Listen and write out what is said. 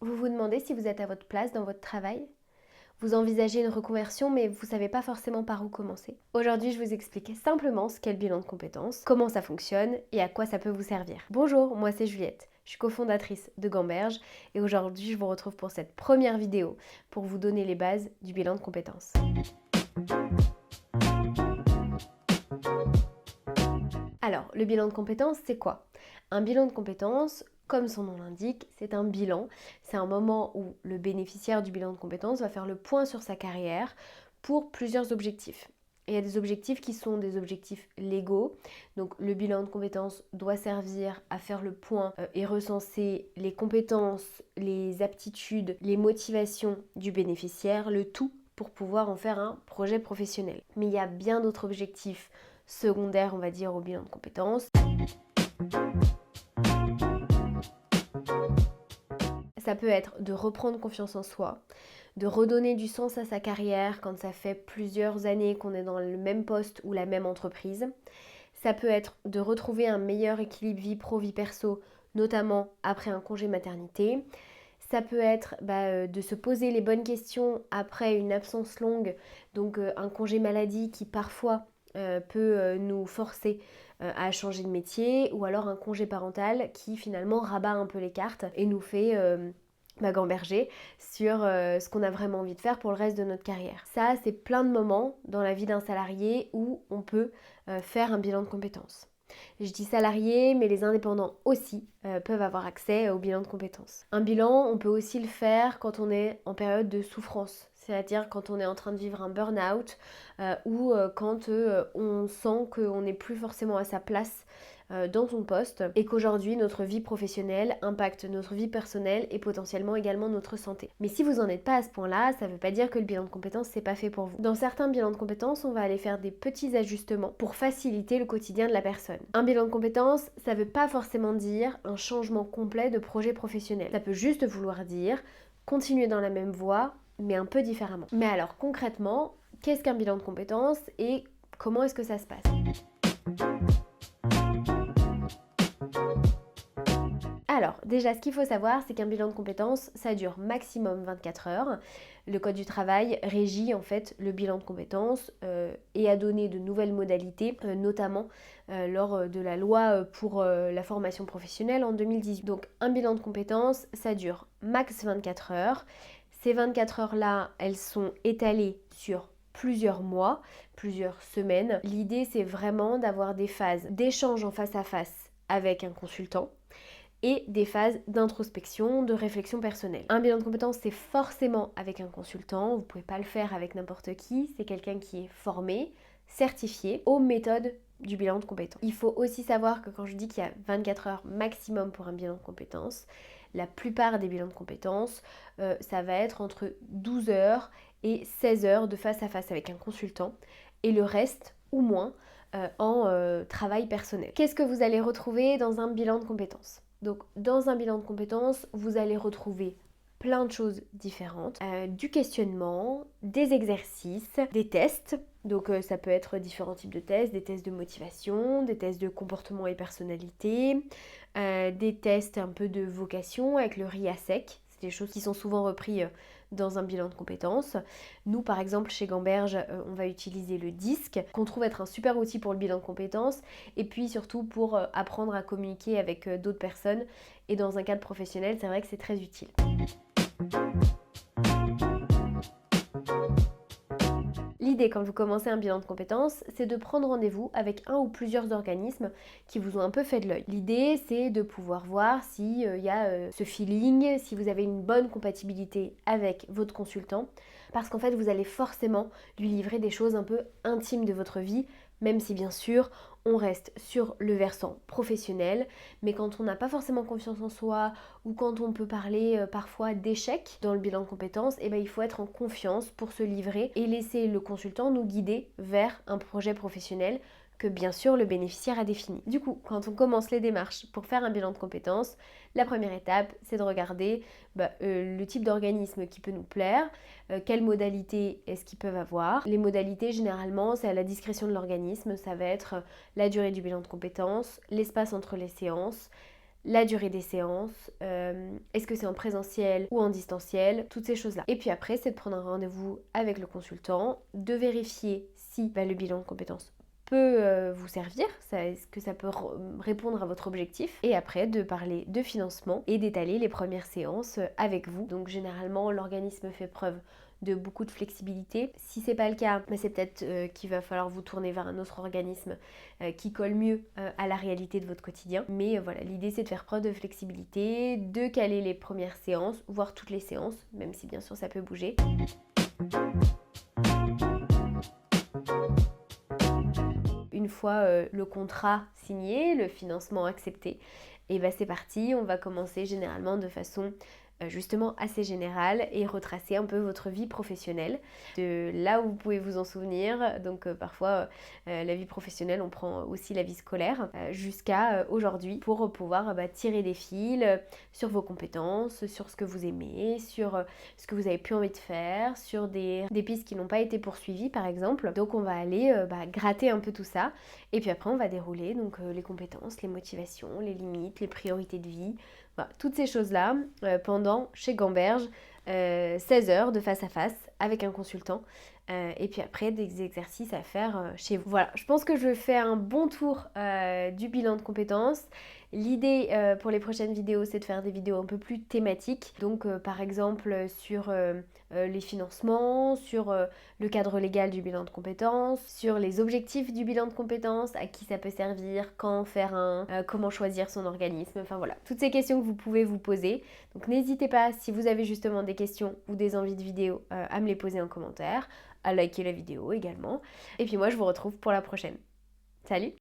Vous vous demandez si vous êtes à votre place dans votre travail? Vous envisagez une reconversion mais vous ne savez pas forcément par où commencer. Aujourd'hui, je vous explique simplement ce qu'est le bilan de compétences, comment ça fonctionne et à quoi ça peut vous servir. Bonjour, moi c'est Juliette, je suis cofondatrice de Gamberge et aujourd'hui je vous retrouve pour cette première vidéo pour vous donner les bases du bilan de compétences. Alors, le bilan de compétences, c'est quoi? Un bilan de compétences, comme son nom l'indique, c'est un bilan. C'est un moment où le bénéficiaire du bilan de compétences va faire le point sur sa carrière pour plusieurs objectifs. Et il y a des objectifs qui sont des objectifs légaux. Donc le bilan de compétences doit servir à faire le point et recenser les compétences, les aptitudes, les motivations du bénéficiaire, le tout pour pouvoir en faire un projet professionnel. Mais il y a bien d'autres objectifs secondaires, on va dire, au bilan de compétences. Ça peut être de reprendre confiance en soi, de redonner du sens à sa carrière quand ça fait plusieurs années qu'on est dans le même poste ou la même entreprise. Ça peut être de retrouver un meilleur équilibre vie pro-vie perso, notamment après un congé maternité. Ça peut être de se poser les bonnes questions après une absence longue, donc un congé maladie qui parfois peut nous forcer à changer de métier, ou alors un congé parental qui finalement rabat un peu les cartes et nous fait gamberger sur ce qu'on a vraiment envie de faire pour le reste de notre carrière. Ça, c'est plein de moments dans la vie d'un salarié où on peut faire un bilan de compétences. Je dis salariés, mais les indépendants aussi peuvent avoir accès au bilan de compétences. Un bilan, on peut aussi le faire quand on est en période de souffrance, c'est-à-dire quand on est en train de vivre un burn-out ou quand on sent qu'on n'est plus forcément à sa place dans son poste et qu'aujourd'hui notre vie professionnelle impacte notre vie personnelle et potentiellement également notre santé. Mais si vous n'en êtes pas à ce point-là, ça ne veut pas dire que le bilan de compétences c'est pas fait pour vous. Dans certains bilans de compétences, on va aller faire des petits ajustements pour faciliter le quotidien de la personne. Un bilan de compétences, ça ne veut pas forcément dire un changement complet de projet professionnel. Ça peut juste vouloir dire continuer dans la même voie mais un peu différemment. Mais alors concrètement, qu'est-ce qu'un bilan de compétences et comment est-ce que ça se passe ? Alors, déjà, ce qu'il faut savoir, c'est qu'un bilan de compétences, ça dure maximum 24 heures. Le Code du travail régit en fait le bilan de compétences et a donné de nouvelles modalités, notamment lors de la loi pour la formation professionnelle en 2018. Donc, un bilan de compétences, ça dure max 24 heures. Ces 24 heures-là, elles sont étalées sur plusieurs mois, plusieurs semaines. L'idée, c'est vraiment d'avoir des phases d'échange en face à face avec un consultant et des phases d'introspection, de réflexion personnelle. Un bilan de compétences, c'est forcément avec un consultant, vous ne pouvez pas le faire avec n'importe qui, c'est quelqu'un qui est formé, certifié aux méthodes du bilan de compétences. Il faut aussi savoir que quand je dis qu'il y a 24 heures maximum pour un bilan de compétences, la plupart des bilans de compétences, ça va être entre 12 heures et 16 heures de face à face avec un consultant et le reste ou moins en travail personnel. Qu'est-ce que vous allez retrouver dans un bilan de compétences ? Donc dans un bilan de compétences, vous allez retrouver plein de choses différentes, du questionnement, des exercices, des tests. Donc ça peut être différents types de tests, des tests de motivation, des tests de comportement et personnalité, des tests un peu de vocation avec le RIASEC. C'est des choses qui sont souvent reprises dans un bilan de compétences. Nous, par exemple, chez Gamberge, on va utiliser le DISC, qu'on trouve être un super outil pour le bilan de compétences, et puis surtout pour apprendre à communiquer avec d'autres personnes. Et dans un cadre professionnel, c'est vrai que c'est très utile. L'idée quand vous commencez un bilan de compétences, c'est de prendre rendez-vous avec un ou plusieurs organismes qui vous ont un peu fait de l'œil. L'idée, c'est de pouvoir voir s'il y a ce feeling, si vous avez une bonne compatibilité avec votre consultant, parce qu'en fait, vous allez forcément lui livrer des choses un peu intimes de votre vie, même si bien sûr, on reste sur le versant professionnel, mais quand on n'a pas forcément confiance en soi ou quand on peut parler parfois d'échec dans le bilan de compétences, il faut être en confiance pour se livrer et laisser le consultant nous guider vers un projet professionnel que bien sûr le bénéficiaire a défini. Du coup, quand on commence les démarches pour faire un bilan de compétences, la première étape, c'est de regarder le type d'organisme qui peut nous plaire, quelles modalités est-ce qu'ils peuvent avoir. Les modalités, généralement, c'est à la discrétion de l'organisme, ça va être la durée du bilan de compétences, l'espace entre les séances, la durée des séances, est-ce que c'est en présentiel ou en distanciel, toutes ces choses-là. Et puis après, c'est de prendre un rendez-vous avec le consultant, de vérifier si le bilan de compétences peut vous servir, est-ce que ça peut répondre à votre objectif, et après de parler de financement et d'étaler les premières séances avec vous. Donc généralement l'organisme fait preuve de beaucoup de flexibilité. Si c'est pas le cas, c'est peut-être qu'il va falloir vous tourner vers un autre organisme qui colle mieux à la réalité de votre quotidien. Mais voilà, l'idée c'est de faire preuve de flexibilité, de caler les premières séances, voire toutes les séances, même si bien sûr ça peut bouger. Une fois le contrat signé, le financement accepté, et c'est parti, on va commencer généralement de façon justement assez générale et retracer un peu votre vie professionnelle, de là où vous pouvez vous en souvenir. Donc parfois la vie professionnelle, on prend aussi la vie scolaire, jusqu'à aujourd'hui, pour pouvoir tirer des fils sur vos compétences, sur ce que vous aimez, sur ce que vous avez plus envie de faire, sur des pistes qui n'ont pas été poursuivies par exemple. Donc on va aller gratter un peu tout ça, et puis après on va dérouler donc les compétences, les motivations, les limites, les priorités de vie. Voilà, toutes ces choses-là pendant, chez Gamberge, 16 heures de face à face avec un consultant. Et puis après, des exercices à faire chez vous. Voilà, je pense que je fais un bon tour du bilan de compétences. L'idée pour les prochaines vidéos, c'est de faire des vidéos un peu plus thématiques. Donc par exemple sur les financements, sur le cadre légal du bilan de compétences, sur les objectifs du bilan de compétences, à qui ça peut servir, quand faire un, comment choisir son organisme, enfin voilà. Toutes ces questions que vous pouvez vous poser. Donc n'hésitez pas, si vous avez justement des questions ou des envies de vidéos, à me les poser en commentaire, à liker la vidéo également. Et puis moi, je vous retrouve pour la prochaine. Salut!